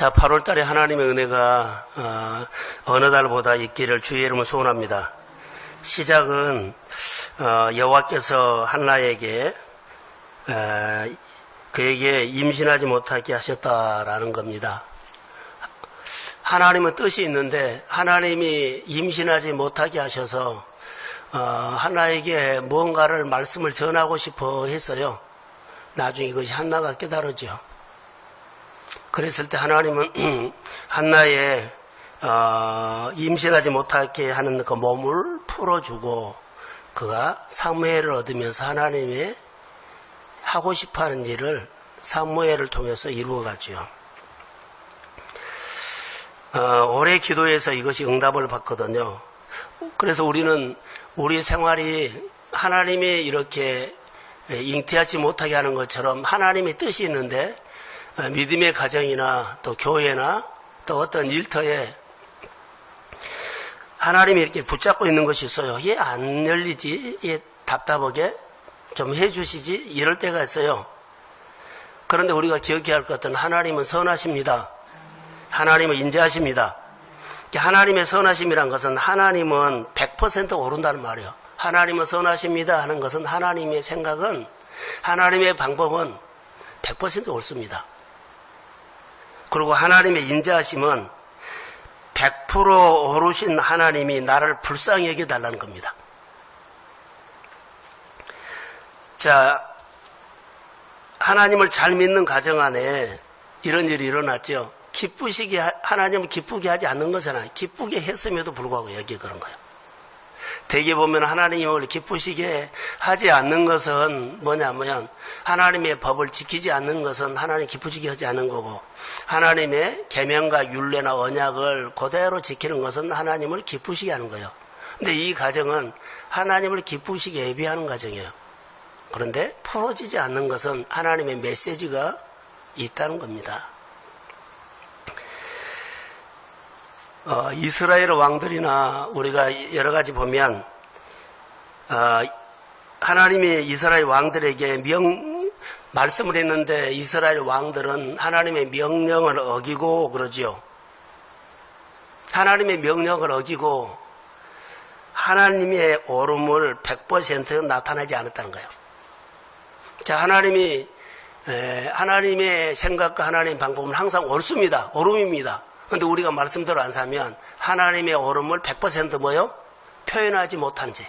자, 8월 달에 하나님의 은혜가 어느 달보다 있기를 주의 이름으로 소원합니다. 시작은 여호와께서 한나에게 그에게 임신하지 못하게 하셨다라는 겁니다. 하나님은 뜻이 있는데 하나님이 임신하지 못하게 하셔서 한나에게 무언가를 말씀을 전하고 싶어 했어요. 나중에 이것이 한나가 깨달았죠. 그랬을 때 하나님은 한나의 임신하지 못하게 하는 그 몸을 풀어주고 그가 사무엘을 얻으면서 하나님의 하고 싶어하는 일을 사무엘을 통해서 이루어갔죠. 오래 기도해서 이것이 응답을 받거든요. 그래서 우리는 우리 생활이 하나님이 이렇게 잉태하지 못하게 하는 것처럼 하나님의 뜻이 있는데 믿음의 가정이나 또 교회나 또 어떤 일터에 하나님이 이렇게 붙잡고 있는 것이 있어요. 얘 안 열리지? 얘 답답하게 좀 해주시지? 이럴 때가 있어요. 그런데 우리가 기억해야 할 것은 하나님은 선하십니다. 하나님은 인자하십니다. 하나님의 선하심이란 것은 하나님은 100% 오른다는 말이에요. 하나님은 선하십니다 하는 것은 하나님의 생각은 하나님의 방법은 100% 옳습니다. 그리고 하나님의 인자하심은 100% 오르신 하나님이 나를 불쌍히 여겨달라는 겁니다. 자, 하나님을 잘 믿는 가정 안에 이런 일이 일어났죠. 하나님을 기쁘게 하지 않는 것은 기쁘게 했음에도 불구하고 여기 그런 거예요. 대개 보면 하나님을 기쁘시게 하지 않는 것은 뭐냐면 하나님의 법을 지키지 않는 것은 하나님 기쁘시게 하지 않는 거고 하나님의 계명과 율례나 언약을 그대로 지키는 것은 하나님을 기쁘시게 하는 거예요. 근데 이 가정은 하나님을 기쁘시게 예비하는 가정이에요. 그런데 풀어지지 않는 것은 하나님의 메시지가 있다는 겁니다. 이스라엘 왕들이나 우리가 여러 가지 보면 하나님이 이스라엘 왕들에게 말씀을 했는데 이스라엘 왕들은 하나님의 명령을 어기고 그러지요. 하나님의 명령을 어기고 하나님의 옳음을 100% 나타내지 않았다는 거예요. 자, 하나님의 생각과 하나님의 방법은 항상 옳습니다. 옳음입니다. 그런데 우리가 말씀대로 안 사면 하나님의 옳음을 100% 뭐요? 표현하지 못한 죄.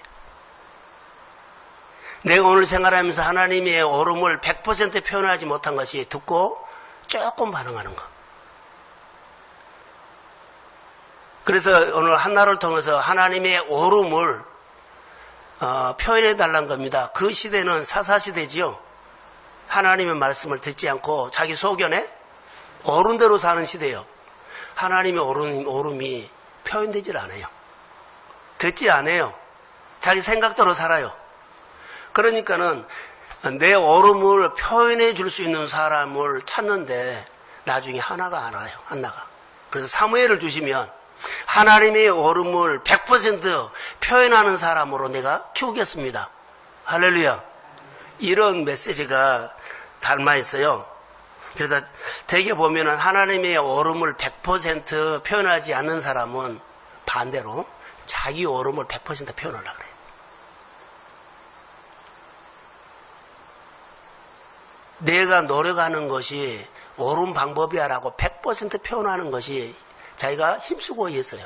내가 오늘 생활하면서 하나님의 옳음을 100% 표현하지 못한 것이 듣고 조금 반응하는 것. 그래서 오늘 한나를 통해서 하나님의 옳음을 표현해달라는 겁니다. 그 시대는 사사시대지요. 하나님의 말씀을 듣지 않고 자기 소견에 옳은 대로 사는 시대예요. 하나님의 옳음이 표현되질 않아요. 듣지 않아요. 자기 생각대로 살아요. 그러니까는 내 옳음을 표현해 줄 수 있는 사람을 찾는데 나중에 하나가 안 와요. 한나가. 그래서 사무엘을 주시면 하나님의 옳음을 100% 표현하는 사람으로 내가 키우겠습니다. 할렐루야. 이런 메시지가 담아 있어요. 그래서 대개 보면은 하나님의 옳음을 100% 표현하지 않는 사람은 반대로 자기 옳음을 100% 표현하려고 그래요. 내가 노력하는 것이 옳은 방법이야 라고 100% 표현하는 것이 자기가 힘쓰고 있어요.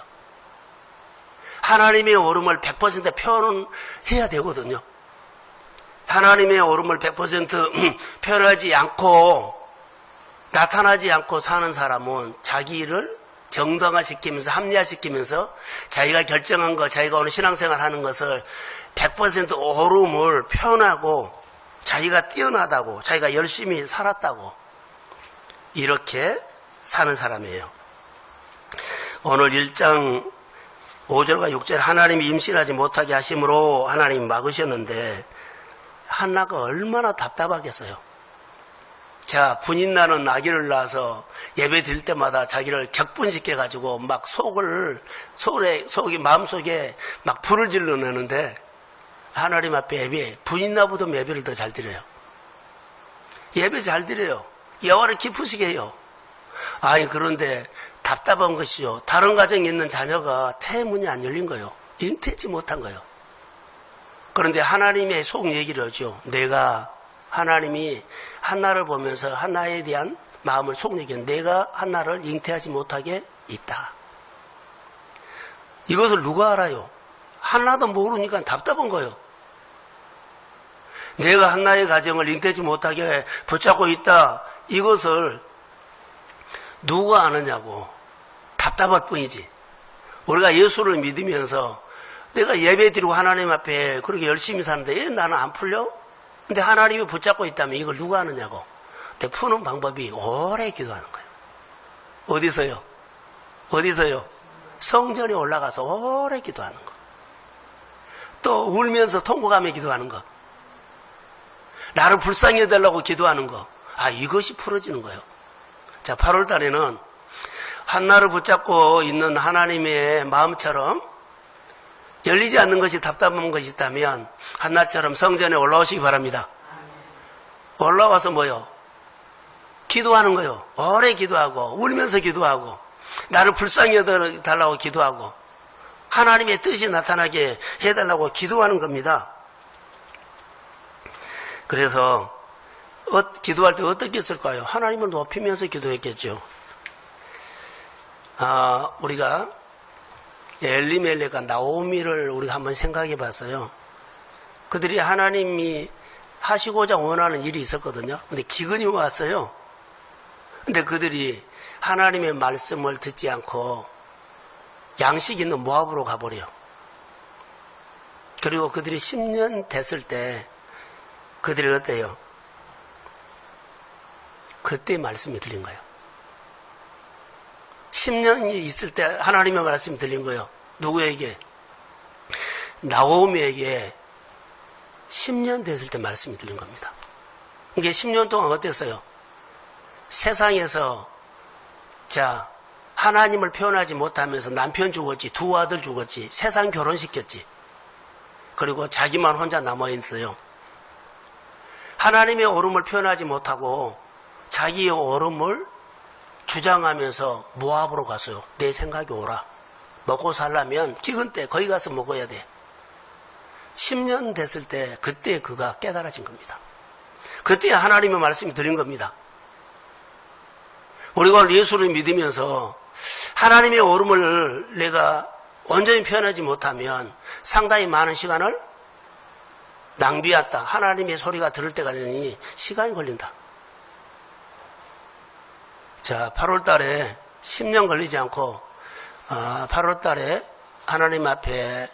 하나님의 옳음을 100% 표현해야 되거든요. 하나님의 옳음을 100% 표현하지 않고 나타나지 않고 사는 사람은 자기 일을 정당화시키면서 합리화시키면서 자기가 결정한 것, 자기가 오늘 신앙생활 하는 것을 100% 옳음을 표현하고 자기가 뛰어나다고, 자기가 열심히 살았다고 이렇게 사는 사람이에요. 오늘 1장 5절과 6절 하나님이 임신하지 못하게 하심으로 하나님이 막으셨는데 한나가 얼마나 답답하겠어요. 자, 분인나는 아기를 낳아서 예배 드릴 때마다 자기를 격분시켜가지고 막 속이 마음속에 막 불을 질러내는데 하나님 앞에 분인나보다 예배를 더 잘 드려요. 예배 잘 드려요. 여호와를 기쁘시게 해요. 아니, 그런데 답답한 것이요. 다른 가정에 있는 자녀가 태문이 안 열린 거예요. 잉태치 못한 거예요. 그런데 하나님의 속 얘기를 하죠. 내가, 하나님이 한나를 보면서 한나에 대한 마음을 속 얘기한 내가 한나를 잉태하지 못하게 있다. 이것을 누가 알아요? 한나도 모르니까 답답한 거예요. 내가 한나의 가정을 잉태하지 못하게 붙잡고 있다. 이것을 누가 아느냐고. 답답할 뿐이지. 우리가 예수를 믿으면서 내가 예배 드리고 하나님 앞에 그렇게 열심히 사는데 왜 나는 안 풀려? 근데 하나님이 붙잡고 있다면 이걸 누가 아느냐고. 근데 푸는 방법이 오래 기도하는 거예요. 어디서요? 어디서요? 성전에 올라가서 오래 기도하는 거. 또 울면서 통곡하며 기도하는 거. 나를 불쌍히 해달라고 기도하는 거. 아, 이것이 풀어지는 거예요. 자, 8월 달에는 한나를 붙잡고 있는 하나님의 마음처럼 열리지 않는 것이 답답한 것이 있다면 한나처럼 성전에 올라오시기 바랍니다. 올라와서 뭐요? 기도하는 거요. 오래 기도하고 울면서 기도하고 나를 불쌍히 해달라고 기도하고 하나님의 뜻이 나타나게 해달라고 기도하는 겁니다. 그래서 기도할 때 어떻게 했을까요? 하나님을 높이면서 기도했겠죠. 우리가 엘리멜렉과 나오미를 우리가 한번 생각해 봤어요. 그들이 하나님이 하시고자 원하는 일이 있었거든요. 근데 기근이 왔어요. 근데 그들이 하나님의 말씀을 듣지 않고 양식 있는 모압으로 가버려. 그리고 그들이 10년 됐을 때 그들이 어때요? 그때 말씀이 들린 거예요. 10년이 있을 때 하나님의 말씀이 들린 거예요. 누구에게? 나오미에게 10년 됐을 때 말씀이 들린 겁니다. 이게 10년 동안 어땠어요? 세상에서 하나님을 표현하지 못하면서 남편 죽었지, 두 아들 죽었지, 세상 결혼시켰지. 그리고 자기만 혼자 남아있어요. 하나님의 옳음을 표현하지 못하고 자기의 옳음을 주장하면서 모압으로 갔어요. 내 생각이 옳아. 먹고 살려면 기근 때 거기 가서 먹어야 돼. 10년 됐을 때 그때 그가 깨달아진 겁니다. 그때 하나님의 말씀이 들린 겁니다. 우리가 예수를 믿으면서 하나님의 옳음을 내가 온전히 표현하지 못하면 상당히 많은 시간을 낭비했다. 하나님의 소리가 들을 때까지 시간이 걸린다. 자, 8월 달에 10년 걸리지 않고 8월 달에 하나님 앞에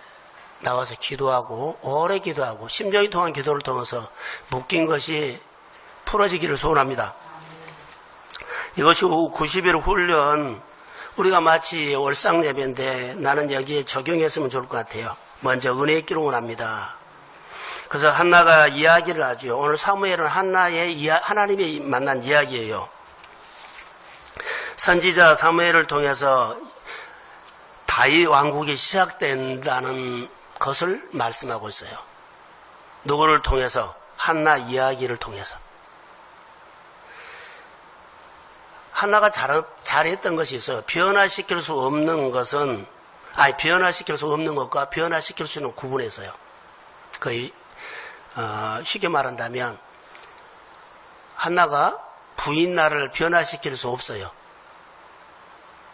나와서 기도하고 오래 기도하고 10년이 동안 기도를 통해서 묶인 것이 풀어지기를 소원합니다. 이것이 90일 훈련, 우리가 마치 월상 예배인데 나는 여기에 적용했으면 좋을 것 같아요. 먼저 은혜의 기록을 합니다. 그래서 한나가 이야기를 하죠. 오늘 사무엘은 한나의 하나님이 만난 이야기예요. 선지자 사무엘을 통해서 다윗 왕국이 시작된다는 것을 말씀하고 있어요. 누구를 통해서? 한나 이야기를 통해서. 한나가 잘했던 것이 있어요. 변화시킬 수 없는 것은, 변화시킬 수 없는 것과 변화시킬 수 있는 구분해서요. 쉽게 말한다면, 한나가 부인 나를 변화시킬 수 없어요.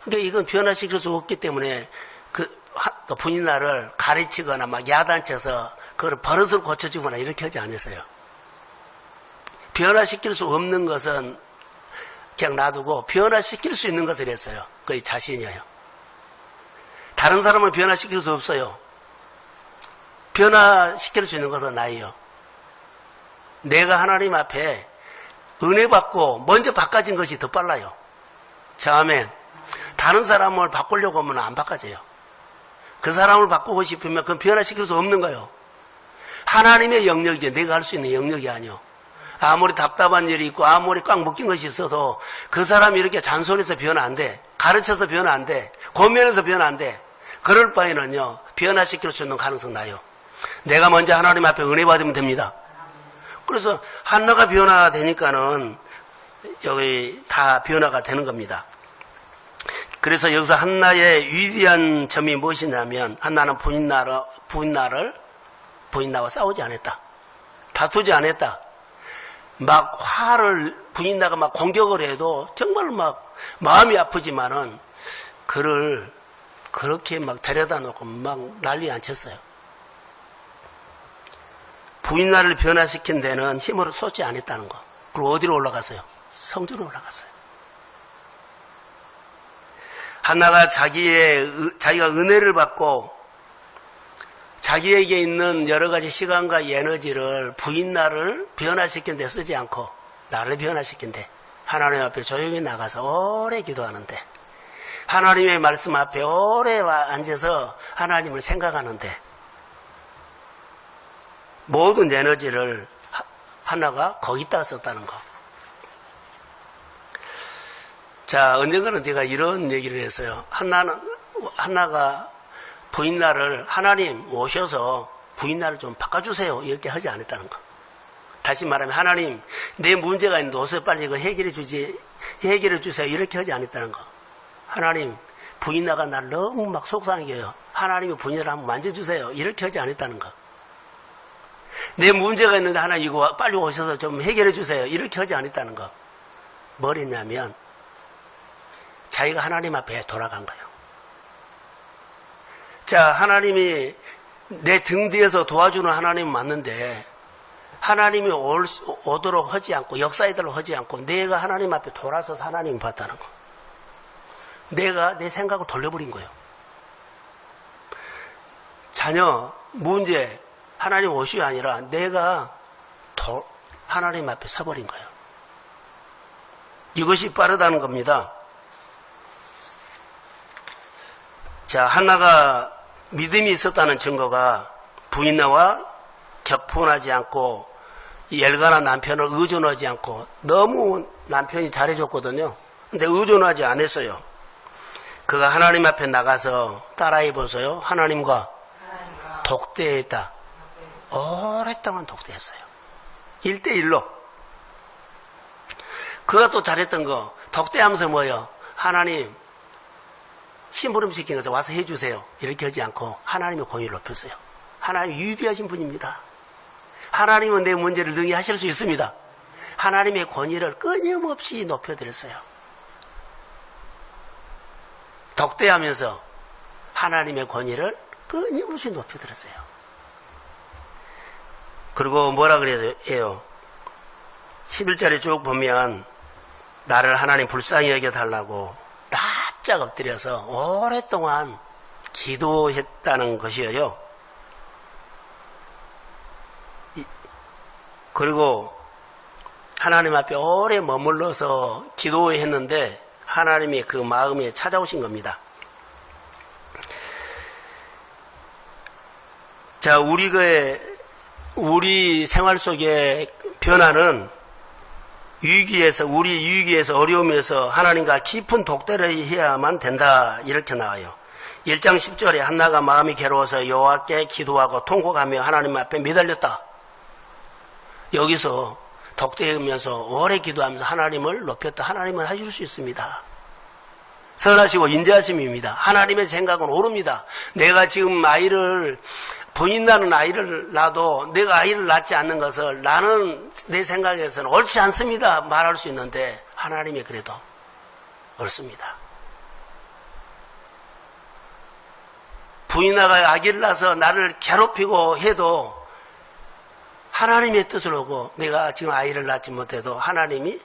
그러니까 이건 변화시킬 수 없기 때문에 그 부인 나를 가르치거나 막 야단쳐서 그걸 버릇을 고쳐주거나 이렇게 하지 않았어요. 변화시킬 수 없는 것은 그냥 놔두고 변화시킬 수 있는 것을 했어요. 그게 자신이에요. 다른 사람은 변화시킬 수 없어요. 변화시킬 수 있는 것은 나예요. 내가 하나님 앞에 은혜 받고 먼저 바꿔진 것이 더 빨라요. 다음에 다른 사람을 바꾸려고 하면 안 바꿔져요. 그 사람을 바꾸고 싶으면 그건 변화시킬 수 없는 거예요. 하나님의 영역이지 내가 할 수 있는 영역이 아니요. 아무리 답답한 일이 있고 아무리 꽉 묶인 것이 있어도 그 사람이 이렇게 잔소리해서 변화 안 돼. 가르쳐서 변화 안 돼. 고면해서 변화 안 돼. 그럴 바에는요. 변화시킬 수 있는 가능성 나요. 내가 먼저 하나님 앞에 은혜 받으면 됩니다. 그래서 한나가 변화되니까는 여기 다 변화가 되는 겁니다. 그래서 여기서 한나의 위대한 점이 무엇이냐면 한나는 부인나와 싸우지 않았다. 다투지 않았다. 막 부인나가 막 공격을 해도 정말 막 마음이 아프지만은 그를 그렇게 막 데려다 놓고 막 난리 안 쳤어요. 부인나를 변화시킨 데는 힘을 쏟지 않았다는 거. 그리고 어디로 올라갔어요? 성전으로 올라갔어요. 한나가 자기가 은혜를 받고 자기에게 있는 여러 가지 시간과 에너지를 부인나를 변화시킨 데 쓰지 않고 나를 변화시킨 데 하나님 앞에 조용히 나가서 오래 기도하는데 하나님의 말씀 앞에 오래 앉아서 하나님을 생각하는데 모든 에너지를 한나가 거기다가 썼다는 거. 자, 언젠가는 제가 이런 얘기를 했어요. 한나가 부인나를 하나님 오셔서 부인나를 좀 바꿔주세요. 이렇게 하지 않았다는 거. 다시 말하면 하나님 내 문제가 있는데 오세요. 빨리 이거 해결해 주세요. 이렇게 하지 않았다는 거. 하나님 부인나가 나를 너무 막 속상하게 해요. 하나님이 부인나를 한번 만져주세요. 이렇게 하지 않았다는 거. 내 문제가 있는데 하나님 이거 빨리 오셔서 좀 해결해 주세요. 이렇게 하지 않았다는 거. 뭘 했냐면 자기가 하나님 앞에 돌아간 거예요. 자, 하나님이 내 등 뒤에서 도와주는 하나님은 맞는데 하나님이 오도록 하지 않고 역사이도록 하지 않고 내가 하나님 앞에 돌아서서 하나님을 봤다는 거. 내가 내 생각을 돌려버린 거예요. 자녀, 문제, 하나님 오시이 아니라 내가 하나님 앞에 서버린 거예요. 이것이 빠르다는 겁니다. 자, 한나가 믿음이 있었다는 증거가 부인나와 격분하지 않고 열간한 남편을 의존하지 않고 너무 남편이 잘해줬거든요. 근데 의존하지 않았어요. 그가 하나님 앞에 나가서 따라해 보세요. 하나님과 독대했다. 오랫동안 독대했어요. 1대1로. 그가 또 잘했던 거 독대하면서 뭐예요? 하나님 심부름 시키는 것을 와서 해주세요. 이렇게 하지 않고 하나님의 권위를 높였어요. 하나님 위대하신 분입니다. 하나님은 내 문제를 능히 하실 수 있습니다. 하나님의 권위를 끊임없이 높여드렸어요. 독대하면서 하나님의 권위를 끊임없이 높여드렸어요. 그리고 뭐라 그래야 해요? 11절에 쭉 보면 나를 하나님 불쌍히 여겨달라고 납작 엎드려서 오랫동안 기도했다는 것이에요. 그리고 하나님 앞에 오래 머물러서 기도했는데 하나님이 그 마음에 찾아오신 겁니다. 자, 우리 생활 속의 변화는 우리 위기에서 어려움에서 하나님과 깊은 독대를 해야만 된다. 이렇게 나와요. 1장 10절에 한나가 마음이 괴로워서 여호와께 기도하고 통곡하며 하나님 앞에 매달렸다. 여기서 독대하면서 오래 기도하면서 하나님을 높였다. 하나님은 하실 수 있습니다. 선하시고 인자하심입니다. 하나님의 생각은 옳습니다. 내가 지금 부인나는 아이를 낳아도 내가 아이를 낳지 않는 것을 나는 내 생각에서는 옳지 않습니다 말할 수 있는데 하나님이 그래도 옳습니다. 부인나가 아기를 낳아서 나를 괴롭히고 해도 하나님의 뜻을 오고 내가 지금 아이를 낳지 못해도 하나님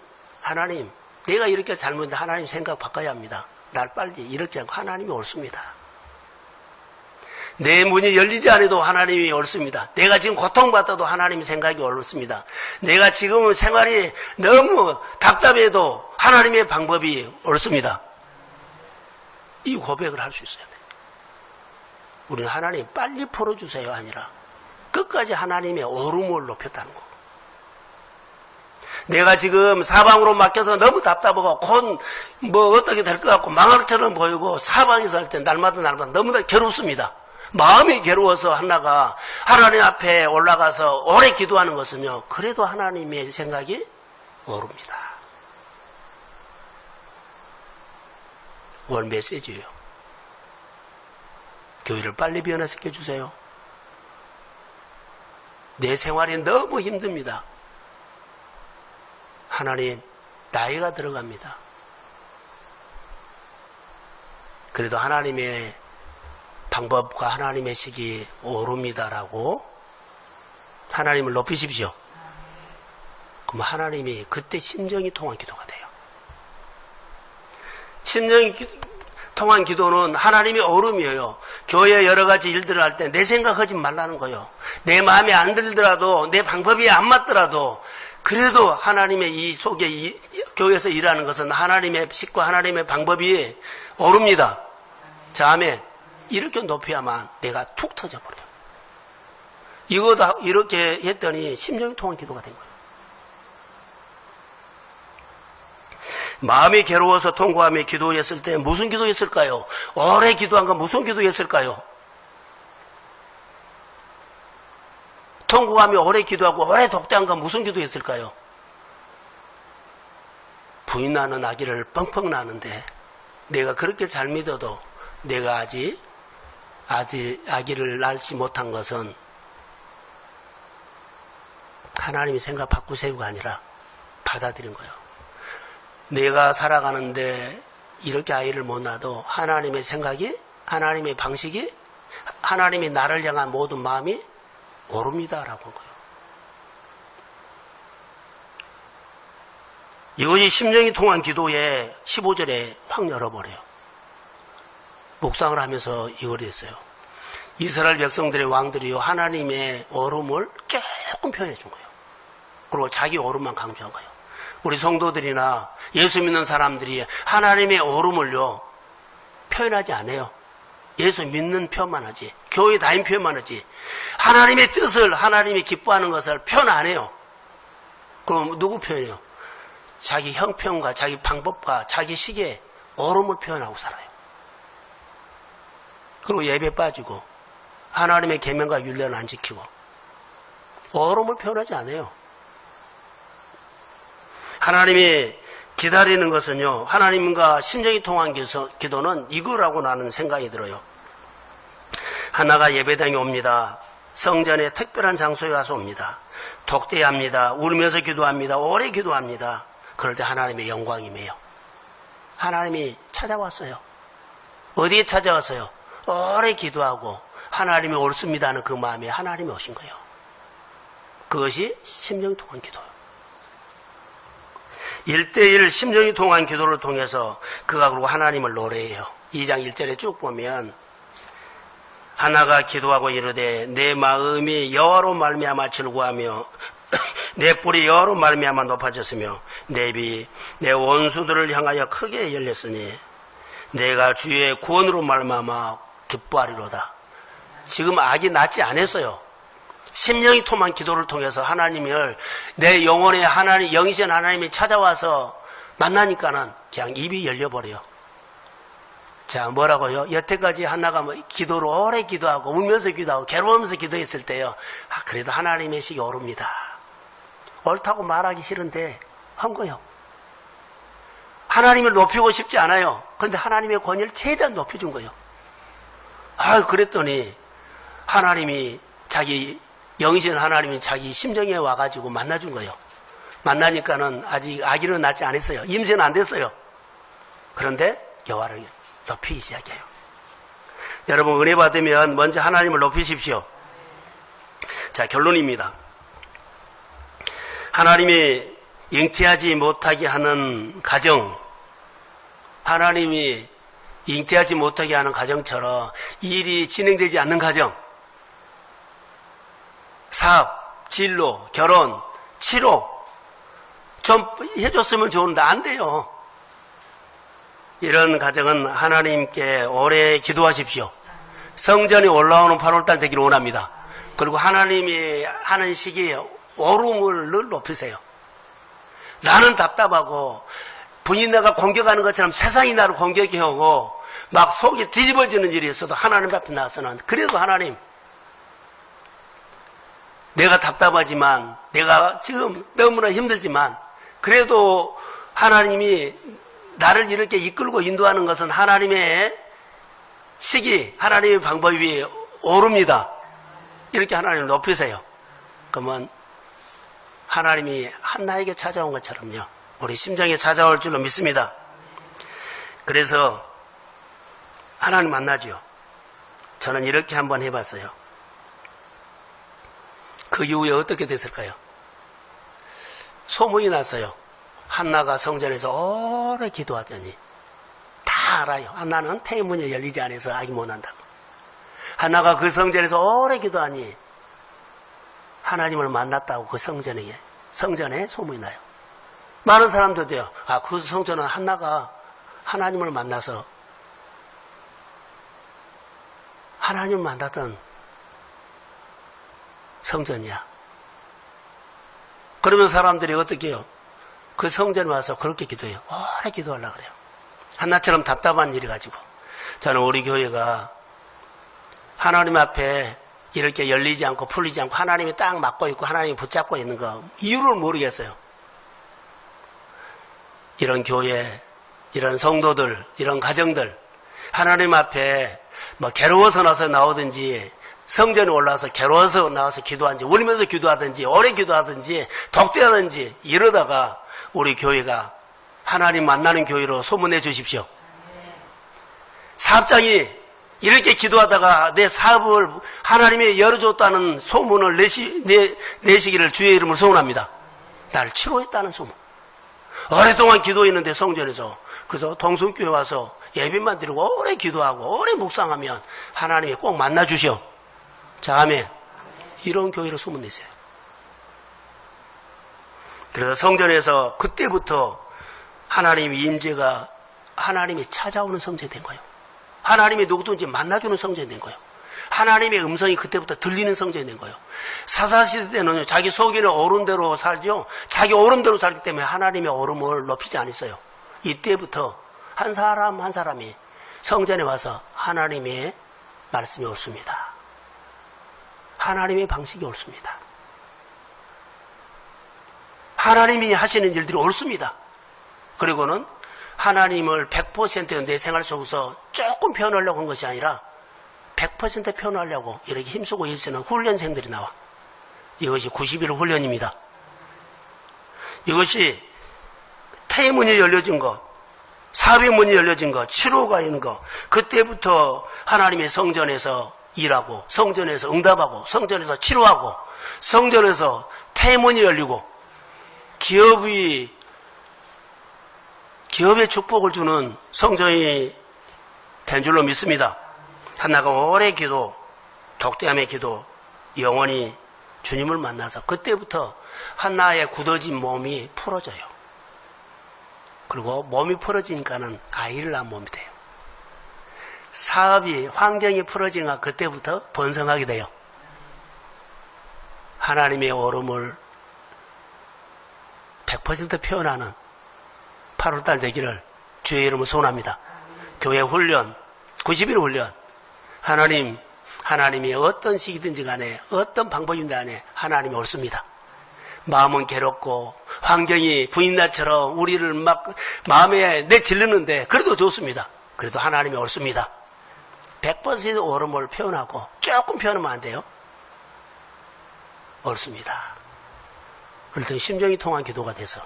내가 이렇게 잘못했는데 하나님 생각 바꿔야 합니다. 날 빨리 이렇게 않고 하나님이 옳습니다. 내 문이 열리지 않아도 하나님이 옳습니다. 내가 지금 고통받아도 하나님의 생각이 옳습니다. 내가 지금 생활이 너무 답답해도 하나님의 방법이 옳습니다. 이 고백을 할 수 있어야 돼요. 우리는 하나님 빨리 풀어주세요 아니라 끝까지 하나님의 옳음을 높였다는 거. 내가 지금 사방으로 막혀서 너무 답답하고 곧 어떻게 될 것 같고 망할 것처럼 보이고 사방에서 할 때 날마다 너무나 괴롭습니다. 마음이 괴로워서 한나가 하나님 앞에 올라가서 오래 기도하는 것은요, 그래도 하나님의 생각이 옳습니다. 오늘 메시지예요. 교회를 빨리 변화시켜 주세요. 내 생활이 너무 힘듭니다. 하나님, 나이가 들어갑니다. 그래도 하나님의 방법과 하나님의 식이 옳습니다라고 하나님을 높이십시오. 그럼 하나님이 그때 심정이 통한 기도가 돼요. 심정이 통한 기도는 하나님이 옳음이에요. 교회 여러 가지 일들을 할 때 내 생각하지 말라는 거예요. 내 마음에 안 들더라도 내 방법이 안 맞더라도 그래도 하나님의 이 속에 교회에서 일하는 것은 하나님의 식과 하나님의 방법이 옳습니다. 자매 이렇게 높여야만 내가 툭 터져버려요. 이거다 이렇게 했더니 심정이 통한 기도가 된 거예요. 마음이 괴로워서 통곡하며 기도했을 때 무슨 기도했을까요? 오래 기도한 건 무슨 기도했을까요? 통곡하며 오래 기도하고 오래 독대한 건 무슨 기도했을까요? 부인 낳는 아기를 뻥뻥 낳는데 내가 그렇게 잘 믿어도 내가 아직 아기를 낳지 못한 것은 하나님이 생각 바꾸세요가 아니라 받아들인 거예요. 내가 살아가는데 이렇게 아이를 못 낳아도 하나님의 생각이, 하나님의 방식이, 하나님이 나를 향한 모든 마음이 옳습니다라고 한 거예요. 이것이 심정이 통한 기도의 15절에 확 열어버려요. 묵상을 하면서 이걸 했어요. 이스라엘 백성들의 왕들이요 하나님의 옳음을 조금 표현해 준 거예요. 그리고 자기 옳음만 강조한 거예요. 우리 성도들이나 예수 믿는 사람들이 하나님의 옳음을요 표현하지 않아요. 예수 믿는 표현만 하지, 교회 다닌 표현만 하지, 하나님의 뜻을, 하나님이 기뻐하는 것을 표현 안 해요. 그럼 누구 표현해요? 자기 형편과 자기 방법과 자기 시기에 옳음을 표현하고 살아요. 그리고 예배 빠지고 하나님의 계명과 율례는 안 지키고 옳음을 표현하지 않아요. 하나님이 기다리는 것은요, 하나님과 심정이 통한 기도는 이거라고 나는 생각이 들어요. 하나가 예배당에 옵니다. 성전에 특별한 장소에 와서 옵니다. 독대합니다. 울면서 기도합니다. 오래 기도합니다. 그럴 때 하나님의 영광이 매요. 하나님이 찾아왔어요. 어디에 찾아왔어요? 오래 기도하고 하나님이 옳습니다 하는 그 마음에 하나님이 오신 거예요. 그것이 심정이 통한 기도예요. 1대1 심정이 통한 기도를 통해서 그가 그리고 하나님을 노래해요. 2장 1절에 쭉 보면 하나가 기도하고 이르되 내 마음이 여호와로 말미암아 즐거워하며 내 뿔이 여호와로 말미암아 높아졌으며 내 입이 내 원수들을 향하여 크게 열렸으니 내가 주의 구원으로 말미암아 기뻐하리로다. 지금 악이 낫지 않았어요. 심령이 통한 기도를 통해서 하나님을 내 영혼에 하나님, 영이신 하나님이 찾아와서 만나니까는 그냥 입이 열려버려요. 자, 뭐라고요? 여태까지 하나가 기도를 오래 기도하고 울면서 기도하고 괴로우면서 기도했을 때요. 그래도 하나님의 식이 옳습니다. 옳다고 말하기 싫은데 한 거예요. 하나님을 높이고 싶지 않아요. 그런데 하나님의 권위를 최대한 높여준 거예요. 그랬더니 하나님이 자기 영이신 하나님이 자기 심정에 와가지고 만나준 거예요. 만나니까는 아직 아기는 낳지 않았어요. 임신은 안 됐어요. 그런데 여호와를 높이기 시작해요. 여러분 은혜 받으면 먼저 하나님을 높이십시오. 자, 결론입니다. 하나님이 잉태하지 못하게 하는 가정, 하나님이 잉태하지 못하게 하는 가정처럼 일이 진행되지 않는 가정, 사업, 진로, 결혼, 치료 좀 해줬으면 좋은데 안 돼요. 이런 가정은 하나님께 오래 기도하십시오. 성전이 올라오는 8월달 되기를 원합니다. 그리고 하나님이 하는 시기에 오름을 늘 높이세요. 나는 답답하고 부인네가 공격하는 것처럼 세상이 나를 공격해오고 막 속이 뒤집어지는 일이 있어도 하나님 앞에 나서는 그래도 하나님, 내가 답답하지만 내가 지금 너무나 힘들지만 그래도 하나님이 나를 이렇게 이끌고 인도하는 것은 하나님의 시기, 하나님의 방법이 옳습니다. 이렇게 하나님을 높이세요. 그러면 하나님이 한나에게 찾아온 것처럼요, 우리 심정에 찾아올 줄로 믿습니다. 그래서 하나님 만나죠. 저는 이렇게 한번 해봤어요. 그 이후에 어떻게 됐을까요? 소문이 났어요. 한나가 성전에서 오래 기도하더니, 다 알아요. 한나는 태문이 열리지 않아서 아기 못 난다고. 한나가 그 성전에서 오래 기도하니 하나님을 만났다고 그 성전에 소문이 나요. 많은 사람들도요, 그 성전은 한나가 하나님을 만나서 하나님을 만났던 성전이야. 그러면 사람들이 어떻게 해요? 그 성전에 와서 그렇게 기도해요. 오래 기도하려고 그래요. 한나처럼 답답한 일이 가지고. 저는 우리 교회가 하나님 앞에 이렇게 열리지 않고 풀리지 않고 하나님이 딱 막고 있고 하나님이 붙잡고 있는 거 이유를 모르겠어요. 이런 교회, 이런 성도들, 이런 가정들, 하나님 앞에 뭐 괴로워서 나오든지 성전에 올라와서 괴로워서 나와서 기도하든지 울면서 기도하든지 오래 기도하든지 독대하든지 이러다가 우리 교회가 하나님 만나는 교회로 소문내 주십시오. 사업장이 이렇게 기도하다가 내 사업을 하나님이 열어줬다는 소문을 내시기를 주의 이름으로 소원합니다. 나를 치료했다는 소문. 오랫동안 기도했는데 성전에서, 그래서 동성교회 와서 예배만 드리고 오래 기도하고 오래 묵상하면 하나님이 꼭 만나 주시오. 자, 아멘. 이런 교회로 소문내세요. 그래서 성전에서 그때부터 하나님의 임재가, 하나님이 찾아오는 성전이 된 거예요. 하나님이 누구든지 만나주는 성전이 된 거예요. 하나님의 음성이 그때부터 들리는 성전이 된 거예요. 사사시대 때는 자기 속에는 옳은 대로 살죠. 자기 옳은 대로 살기 때문에 하나님의 옳음을 높이지 않았어요. 이때부터 한 사람 한 사람이 성전에 와서 하나님의 말씀이 옳습니다. 하나님의 방식이 옳습니다. 하나님이 하시는 일들이 옳습니다. 그리고는 하나님을 100% 내 생활 속에서 조금 표현하려고 한 것이 아니라 100% 표현하려고 이렇게 힘쓰고 있는 훈련생들이 나와. 이것이 90일 훈련입니다. 이것이 태문이 열려진 것, 사업의 문이 열려진 것, 치료가 있는 것, 그때부터 하나님의 성전에서 일하고, 성전에서 응답하고, 성전에서 치료하고, 성전에서 태문이 열리고, 기업의 축복을 주는 성전이 된 줄로 믿습니다. 한나가 오래 기도, 독대함의 기도, 영원히 주님을 만나서 그때부터 한나의 굳어진 몸이 풀어져요. 그리고 몸이 풀어지니까는 아이를 낳은 몸이 돼요. 사업이, 환경이 풀어지니까 그때부터 번성하게 돼요. 하나님의 오름을 100% 표현하는 8월달 되기를 주의 이름으로 소원합니다. 교회 훈련, 90일 훈련, 하나님이 어떤 시기든지 간에 어떤 방법인지 간에 하나님이 옳습니다. 마음은 괴롭고 환경이 부인나처럼 우리를 막 마음에 내질르는데 그래도 좋습니다. 그래도 하나님이 옳습니다. 100% 옳음을 표현하고 조금 표현하면 안 돼요. 옳습니다. 그랬더니 심정이 통한 기도가 돼서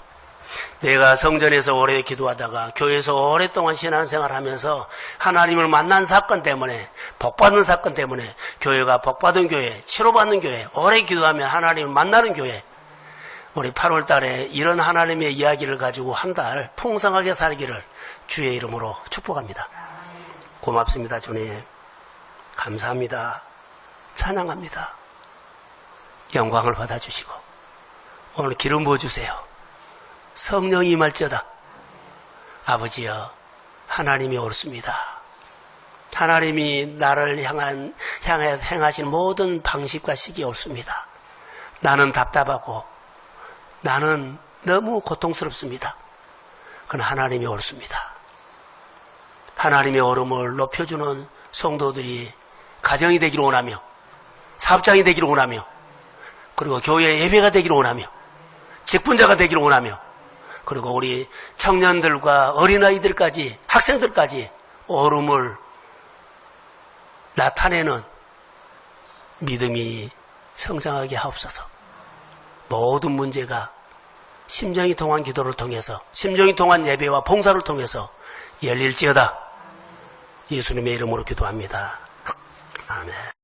내가 성전에서 오래 기도하다가 교회에서 오랫동안 신앙생활을 하면서 하나님을 만난 사건 때문에, 복받는 사건 때문에 교회가 복받은 교회, 치료받는 교회, 오래 기도하면 하나님을 만나는 교회, 우리 8월 달에 이런 하나님의 이야기를 가지고 한 달 풍성하게 살기를 주의 이름으로 축복합니다. 고맙습니다. 주님. 감사합니다. 찬양합니다. 영광을 받아주시고 오늘 기름 부어주세요. 성령이 임할지어다. 아버지여, 하나님이 옳습니다. 하나님이 나를 향해서 행하신 모든 방식과 시기 옳습니다. 나는 답답하고 나는 너무 고통스럽습니다. 그러나 하나님이 옳습니다. 하나님의 옳음을 높여주는 성도들이 가정이 되기를 원하며, 사업장이 되기를 원하며, 그리고 교회 예배가 되기를 원하며, 직분자가 되기를 원하며, 그리고 우리 청년들과 어린아이들까지, 학생들까지 얼음을 나타내는 믿음이 성장하게 하옵소서. 모든 문제가 심정이 통한 기도를 통해서, 심정이 통한 예배와 봉사를 통해서 열릴지어다. 예수님의 이름으로 기도합니다. 아멘.